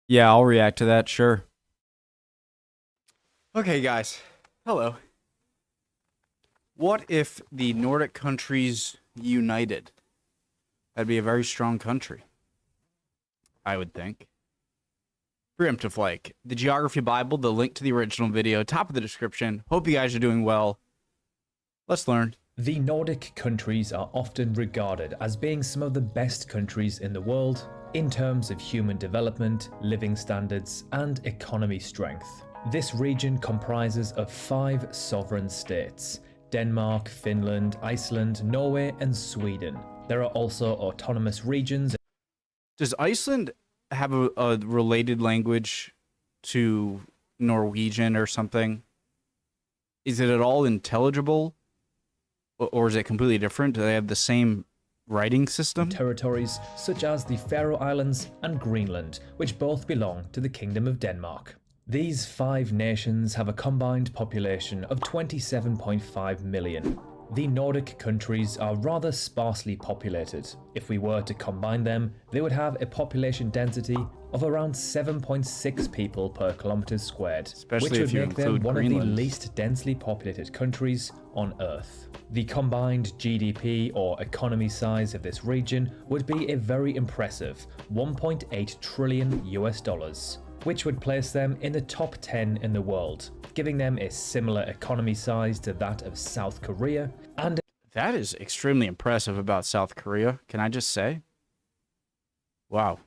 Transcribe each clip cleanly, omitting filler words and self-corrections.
Yeah, I'll react to that, sure. Okay, guys. Hello. What if the Nordic countries united? That'd be a very strong country, I would think. Preemptive like. The Geography Bible, the link to the original video, top of the description. Hope you guys are doing well. Let's learn. The Nordic countries are often regarded as being some of the best countries in the world in terms of human development, living standards, and economy strength. This region comprises of 5 sovereign states: Denmark, Finland, Iceland, Norway, and Sweden. There are also autonomous regions. Does Iceland have a related language to Norwegian or something? Is it at all intelligible? Or is it completely different? Do they have the same writing system? Territories such as the Faroe Islands and Greenland, which both belong to the Kingdom of Denmark. These 5 nations have a combined population of 27.5 million. The Nordic countries are rather sparsely populated. If we were to combine them, they would have a population density of around 7.6 people per kilometer squared, Especially which if would you make them include one Greenland. of the least densely populated countries on Earth. The combined GDP or economy size of this region would be a very impressive 1.8 trillion US dollars, which would place them in the top 10 in the world, giving them a similar economy size to that of South Korea. And That is extremely impressive about South Korea, can I just say? Wow.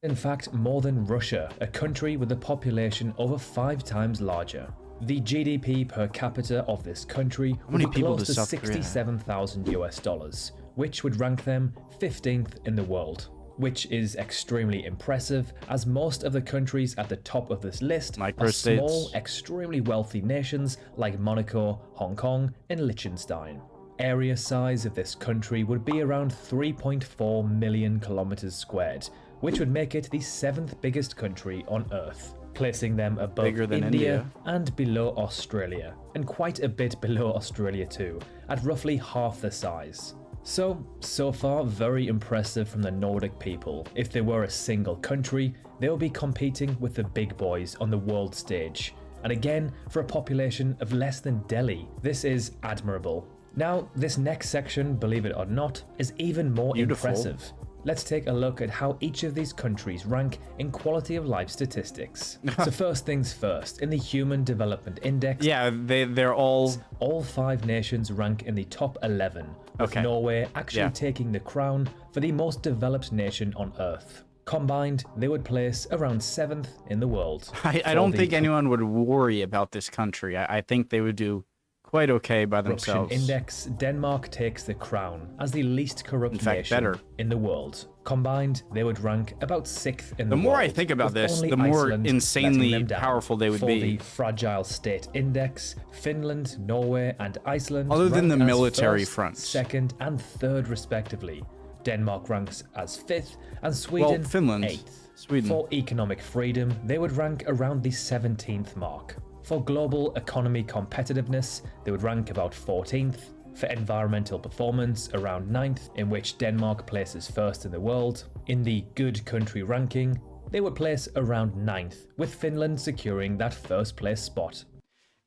in fact more than Russia, a country with a population over 5 times larger. The GDP per capita of this country would many be people close does to South Korea have? 67,000 US dollars, which would rank them 15th in the world, which is extremely impressive as most of the countries at the top of this list are Microstates. small, extremely wealthy nations like Monaco, Hong Kong, and Liechtenstein. Area size of this country would be around 3.4 million kilometers squared, which would make it the 7th biggest country on Earth, placing them above Bigger than India. and below Australia, and quite a bit below Australia too, at roughly half the size. So far very impressive from the Nordic people. If they were a single country, they would be competing with the big boys on the world stage. And again, for a population of less than Delhi, this is admirable. Now, this next section, believe it or not, is even more Beautiful. impressive. Let's take a look at how each of these countries rank in quality of life statistics. So first things first, in the Human Development Index, Yeah, they're all... all 5 nations rank in the top 11, with Okay. Norway actually Yeah. taking the crown for the most developed nation on Earth. Combined, they would place around 7th in the world. I For don't the think anyone would worry about this country. I think they would do quite okay by Corruption themselves. Index, Denmark takes the crown as the least corrupt In fact, nation better. in the world. Combined, they would rank about 6th in the The world. more I think about with this, only the more Iceland letting insanely them down. powerful they would For be. the Fragile State Index, Finland, Norway, and Iceland Other than rank the as military first, fronts. 2nd, and 3rd respectively. Denmark ranks as 5th, and Sweden Finland. 8th. Sweden. For economic freedom, they would rank around the 17th mark. For global economy competitiveness, they would rank about 14th. For environmental performance, around 9th, in which Denmark places 1st in the world. In the good country ranking, they would place around 9th, with Finland securing that 1st place spot.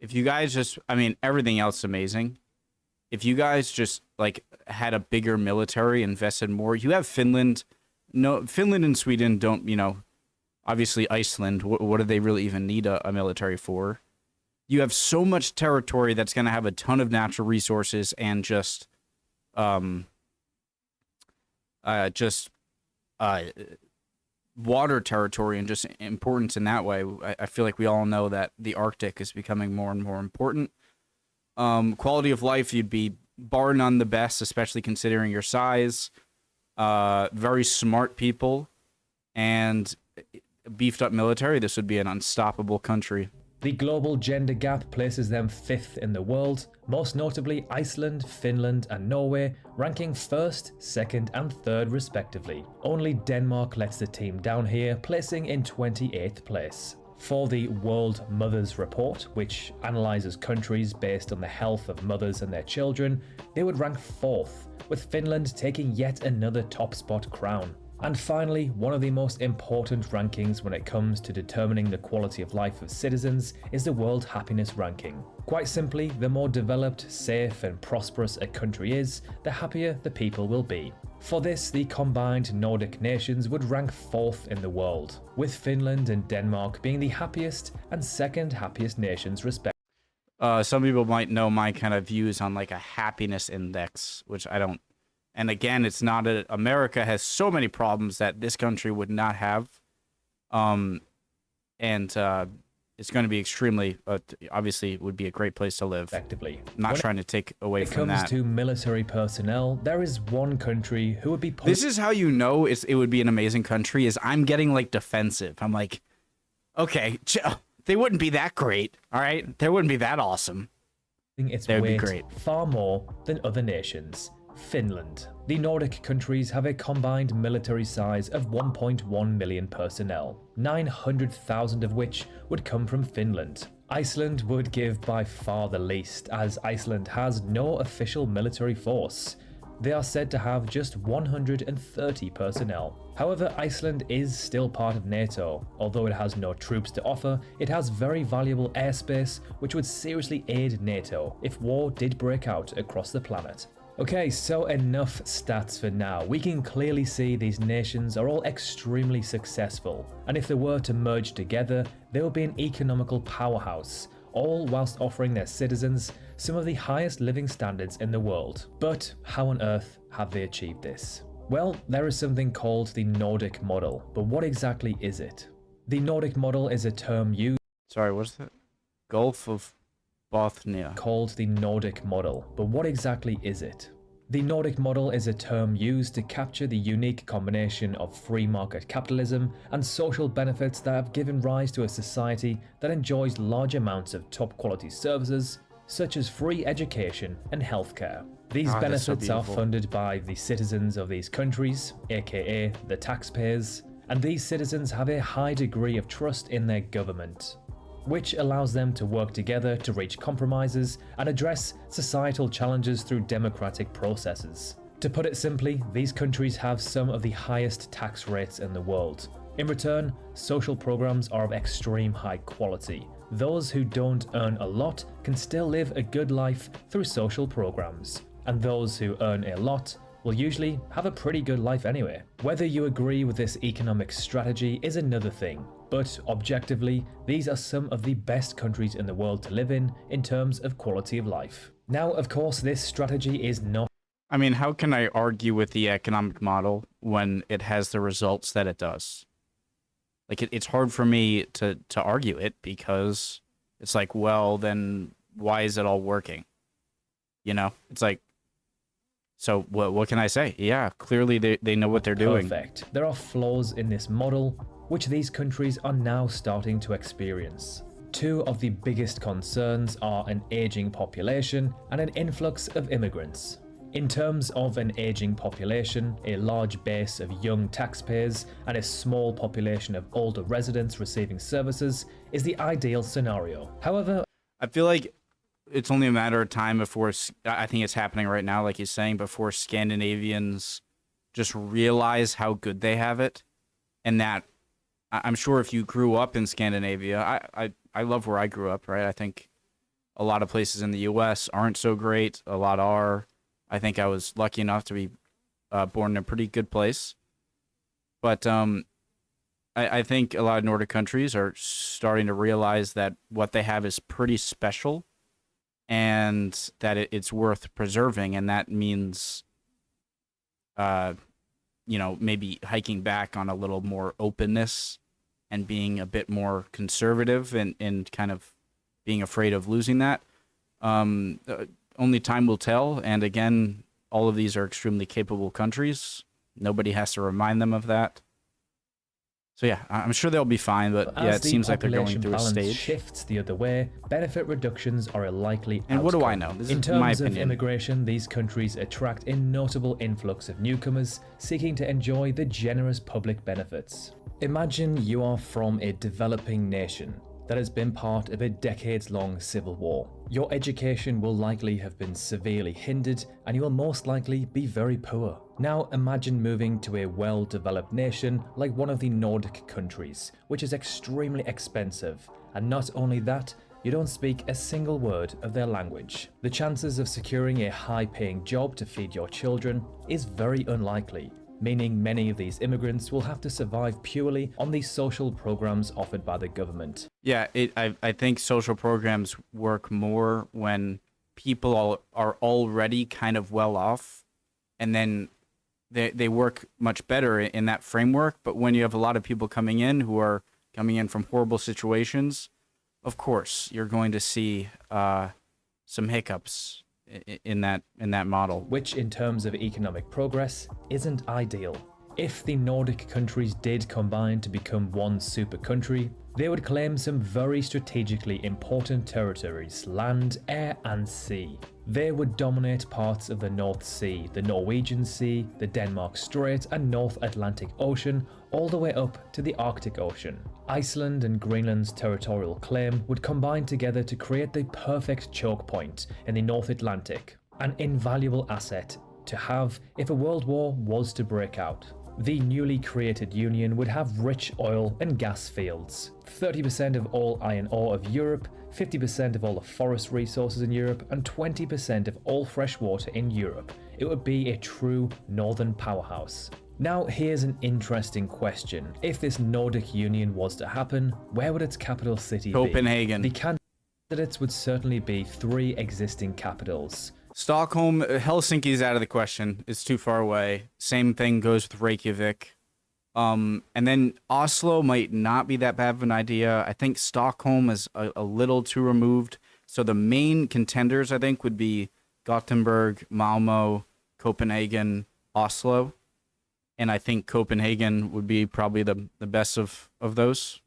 If you guys just... I mean, everything else is amazing. If you guys just, like, had a bigger military, invested more... You have Finland... No, Finland and Sweden don't, you know... Obviously, Iceland, what do they really even need a military for? You have so much territory that's going to have a ton of natural resources and just water territory and just importance in that way. I feel like we all know that the Arctic is becoming more and more important. Quality of life, you'd be bar none the best, especially considering your size. Very smart people and beefed up military. This would be an unstoppable country. The global gender gap places them 5th in the world, most notably Iceland, Finland, and Norway, ranking 1st, 2nd, and 3rd respectively. Only Denmark lets the team down here, placing in 28th place. For the World Mothers Report, which analyzes countries based on the health of mothers and their children, they would rank 4th, with Finland taking yet another top spot crown. And finally, one of the most important rankings when it comes to determining the quality of life of citizens is the World Happiness Ranking. Quite simply, the more developed, safe and prosperous a country is, the happier the people will be. For this, the combined Nordic nations would rank 4th in the world, with Finland and Denmark being the happiest and second happiest nations respectively. Some people might know my kind of views on like a happiness index, which I don't. And again, it's not America has so many problems that this country would not have. It's going to be extremely, obviously, it would be a great place to live. Effectively. Not trying to take away from that. When it comes to military personnel, there is one country who would be... This is how you know it would be an amazing country, is I'm getting, like, defensive. I'm like, okay, they wouldn't be that great, all right? They wouldn't be that awesome. They would be great. Far more than other nations. Finland. The Nordic countries have a combined military size of 1.1 million personnel, 900,000 of which would come from Finland. Iceland would give by far the least, as Iceland has no official military force. They are said to have just 130 personnel. However, Iceland is still part of NATO. Although it has no troops to offer, it has very valuable airspace, which would seriously aid NATO if war did break out across the planet. Okay, so enough stats for now. We can clearly see these nations are all extremely successful, and if they were to merge together, they would be an economical powerhouse, all whilst offering their citizens some of the highest living standards in the world. But how on earth have they achieved this? Well, there is something called the Nordic Model, but what exactly is it? The Nordic Model is a term used... Sorry, what's that? Gulf of Bothnia. Called the Nordic Model, but what exactly is it? The Nordic Model is a term used to capture the unique combination of free market capitalism and social benefits that have given rise to a society that enjoys large amounts of top quality services, such as free education and healthcare. These benefits are funded by the citizens of these countries, aka the taxpayers, and these citizens have a high degree of trust in their government, which allows them to work together to reach compromises and address societal challenges through democratic processes. To put it simply, these countries have some of the highest tax rates in the world. In return, social programs are of extreme high quality. Those who don't earn a lot can still live a good life through social programs, and those who earn a lot will usually have a pretty good life anyway. Whether you agree with this economic strategy is another thing, but objectively, these are some of the best countries in the world to live in terms of quality of life. Now, of course, this strategy is not... I mean, how can I argue with the economic model when it has the results that it does? Like, it's hard for me to argue it, because it's like, well, then why is it all working? You know, it's like, so what can I say? Yeah, clearly they know what they're doing. Perfect. There are flaws in this model, which these countries are now starting to experience. Two of the biggest concerns are an aging population and an influx of immigrants. In terms of an aging population, a large base of young taxpayers and a small population of older residents receiving services is the ideal scenario. However, I feel like it's only a matter of time before, I think it's happening right now, like he's saying, before Scandinavians just realize how good they have it. And that, I'm sure if you grew up in Scandinavia, I love where I grew up, right? I think a lot of places in the U.S. aren't so great. A lot are. I think I was lucky enough to be born in a pretty good place. But I think a lot of Nordic countries are starting to realize that what they have is pretty special, and that it's worth preserving. And that means, maybe hiking back on a little more openness and being a bit more conservative, and kind of being afraid of losing that. Only time will tell. And again, all of these are extremely capable countries. Nobody has to remind them of that. So yeah, I'm sure they'll be fine, but yeah, it seems like they're going through a stage. Shifts the other way, benefit reductions are a likely outcome. And what do I know? This is my opinion. In terms of immigration, these countries attract a notable influx of newcomers seeking to enjoy the generous public benefits. Imagine you are from a developing nation. that has been part of a decades-long civil war. Your education will likely have been severely hindered, and you will most likely be very poor. Now imagine moving to a well-developed nation like one of the Nordic countries, which is extremely expensive, and not only that, you don't speak a single word of their language. The chances of securing a high-paying job to feed your children is very unlikely, meaning many of these immigrants will have to survive purely on the social programs offered by the government. Yeah, I think social programs work more when people are already kind of well off, and then they work much better in that framework. But when you have a lot of people coming in who are coming in from horrible situations, of course, you're going to see some hiccups in that model. Which, in terms of economic progress, isn't ideal. If the Nordic countries did combine to become one super country, they would claim some very strategically important territories, land, air, and sea. They would dominate parts of the North Sea, the Norwegian Sea, the Denmark Strait, and North Atlantic Ocean, all the way up to the Arctic Ocean. Iceland and Greenland's territorial claim would combine together to create the perfect choke point in the North Atlantic, an invaluable asset to have if a world war was to break out. The newly created union would have rich oil and gas fields, 30% of all iron ore of Europe, 50% of all the forest resources in Europe, and 20% of all fresh water in Europe. It would be a true northern powerhouse. Now here's an interesting question. If this Nordic Union was to happen, where would its capital city be? Copenhagen. The candidates would certainly be 3 existing capitals. Stockholm, Helsinki's out of the question. It's too far away. Same thing goes with Reykjavik. And then Oslo might not be that bad of an idea. I think Stockholm is a little too removed. So the main contenders, I think, would be Gothenburg, Malmo, Copenhagen, Oslo. And I think Copenhagen would be probably the best of those.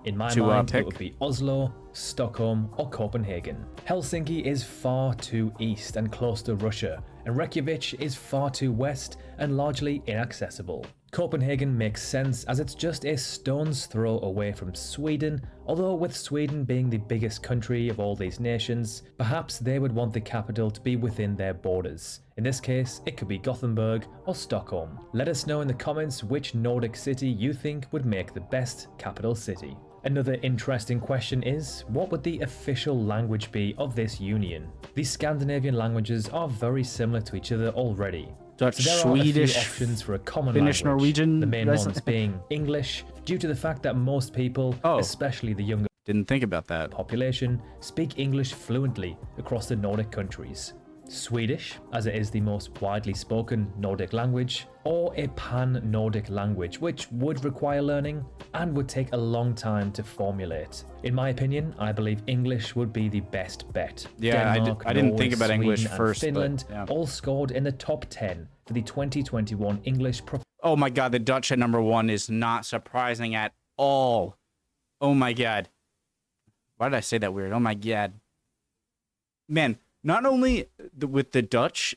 In my mind, it would be Oslo, Stockholm, or Copenhagen. Helsinki is far too east and close to Russia, and Reykjavik is far too west and largely inaccessible. Copenhagen makes sense as it's just a stone's throw away from Sweden, although with Sweden being the biggest country of all these nations, perhaps they would want the capital to be within their borders. In this case, it could be Gothenburg or Stockholm. Let us know in the comments which Nordic city you think would make the best capital city. Another interesting question is, what would the official language be of this union? The Scandinavian languages are very similar to each other already. Dutch, So there Swedish, are a few options for a common Finnish, language. Norwegian. The main ones being English, due to the fact that most people, especially the younger Didn't think about that. population, speak English fluently across the Nordic countries. Swedish, as it is the most widely spoken Nordic language, or a pan-Nordic language, which would require learning and would take a long time to formulate. In my opinion, I believe English would be the best bet. Yeah, Denmark, I didn't Norway, think about English Sweden, and first, but, Finland yeah. all scored in the top 10 for the 2021 English Oh my god, the Dutch at #1 is not surprising at all. Oh my god. Why did I say that weird? Oh my god. Man, not only with the Dutch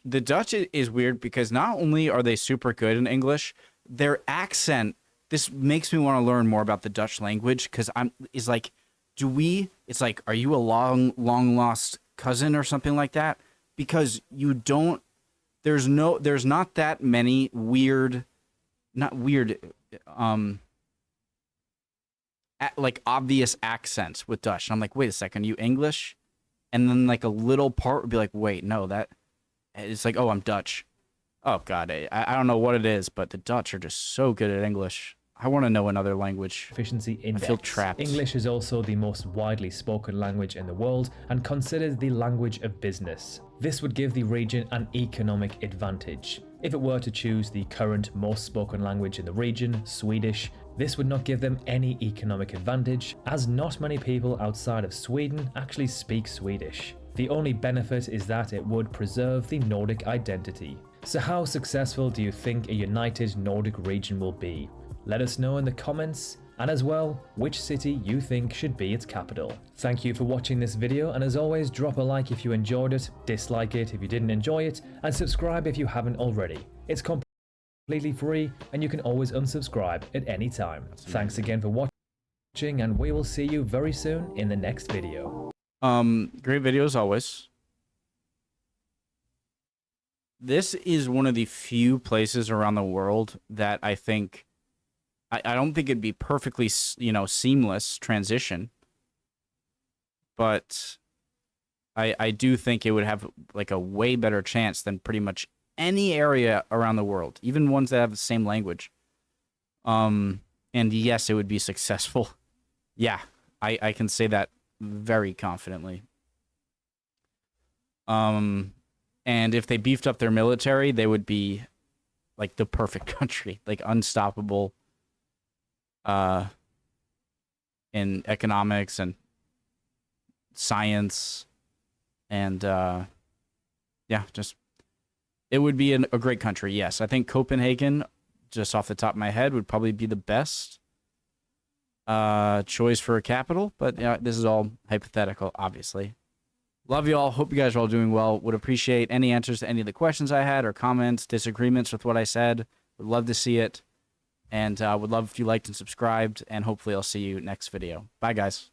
is weird because not only are they super good in English, their accent, this makes me want to learn more about the Dutch language because it's like, are you a long lost cousin or something like that? Because there's not that many like obvious accents with Dutch. And I'm like, wait a second, are you English? And then like a little part would be like, wait, no, that it's like, oh, I'm Dutch. Oh god, I don't know what it is, but the Dutch are just so good at English. I want to know another language. Proficiency index. I feel trapped. English is also the most widely spoken language in the world and considered the language of business. This would give the region an economic advantage. If it were to choose the current most spoken language in the region, Swedish, this would not give them any economic advantage, as not many people outside of Sweden actually speak Swedish. The only benefit is that it would preserve the Nordic identity. So how successful do you think a united Nordic region will be? Let us know in the comments, and as well, which city you think should be its capital. Thank you for watching this video, and as always, drop a like if you enjoyed it, dislike it if you didn't enjoy it, and subscribe if you haven't already. It's completely free, and you can always unsubscribe at any time. Thanks again for watching. And we will see you very soon in the next video. Great video as always. This is one of the few places around the world that I think, I don't think it'd be perfectly, seamless transition, but I do think it would have like a way better chance than pretty much any area around the world, even ones that have the same language. And yes, it would be successful. Yeah, I can say that very confidently. And if they beefed up their military, they would be like the perfect country, like unstoppable in economics and science. And yeah, just it would be a great country. Yes, I think Copenhagen, just off the top of my head, would probably be the best choice for a capital, but this is all hypothetical, obviously. Love you all. Hope you guys are all doing well. Would appreciate any answers to any of the questions I had or comments, disagreements with what I said. Would love to see it. And would love if you liked and subscribed. And hopefully I'll see you next video. Bye, guys.